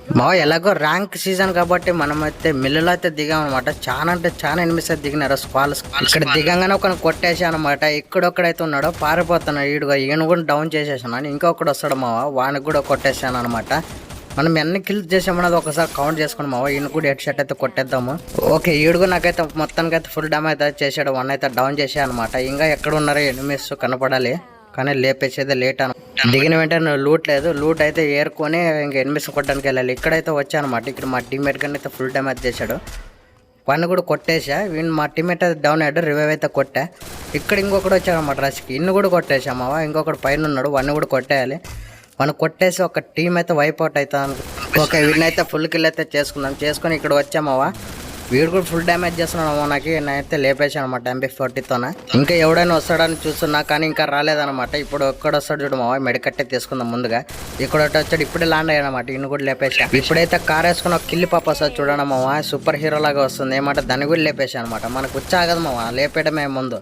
మావ ఎలాగో rank season కాబట్టి మనమైతే మిల్లులో అయితే దిగాం అనమాట. చాలా అంటే చాలా ఎనిమిస్ అయితే దిగినారు స్క్వాల్. ఇక్కడ దిగంగానే ఒక కొట్టేసా అనమాట. ఇక్కడొక్కడైతే ఉన్నాడో పారిపోతున్నాడు. ఈయన కూడా డౌన్ చేసేసాను. ఇంకొకడు వస్తాడు మావ, వానికి కూడా కొట్టేసాను అనమాట. మనం ఎన్ని కిల్స్ చేసామన్నది ఒకసారి కౌంట్ చేసుకుని మావ. ఈయన కూడా హెడ్ షాట్ అయితే కొట్టేద్దాము. ఓకే, ఈడుగు నాకైతే మొత్తానికి అయితే ఫుల్ డ్యామేజ్ అయితే చేసాడు. వన్ అయితే డౌన్ చేసా అనమాట. ఇంకా ఎక్కడ ఉన్నారో ఎనిమిస్ కనపడాలి, కానీ లేపేసేదే లేట్ అను. దిగిన వెంటనే లూట్ లేదు. లూట్ అయితే ఏరుకొని ఇంకా ఎనిమిస్ కొట్టడానికి వెళ్ళాలి. ఇక్కడైతే వచ్చా అనమాట. ఇక్కడ మా టీమ్మేట్ కానీ అయితే ఫుల్ డ్యామేజ్ చేశాడు. వాడిని కూడా కొట్టేసా. వీళ్ళు మా టీమ్మేట్ అయితే డౌన్ అయ్యాడు. రివైవ్ అయితే కొట్టా. ఇక్కడ ఇంకొకటి వచ్చాడు అనమాట రష్కి. ఇన్ని కూడా కొట్టేసా మావా. ఇంకొకటి పైన ఉన్నాడు, వాడిని కూడా కొట్టేయాలి. మనం కొట్టేసి ఒక టీం అయితే వైప్అవుట్ అవుతాం. ఓకే, వీడినైతే ఫుల్ కిల్ అయితే చేసుకొని ఇక్కడ వచ్చామావా. వీడు కూడా ఫుల్ డ్యామేజ్ చేస్తున్నాడు. నాకు నేనైతే లేపేసాను అనమాట MP40తోనే. ఇంకా ఎవడైనా వస్తాడని చూస్తున్నా, కానీ ఇంకా రాలేదనమాట. ఇప్పుడు ఒక్కడ వస్తాడు చూడు మావా, మెడికట్టే తీసుకుందాం ముందుగా. ఇక్కడ వచ్చాడు, ఇప్పుడే ల్యాండ్ అయ్యానమాట. ఇన్ని కూడా లేపేసా. ఇప్పుడైతే కార్ వేసుకుని ఒక కిల్లి పాప వస్తుంది చూడండి మావా, సూపర్ హీరో లాగా వస్తుంది ఏమంటే దాన్ని కూడా లేపేసా అనమాట. మనకు వచ్చాగదు మావా, లేపేయడమే ముందు.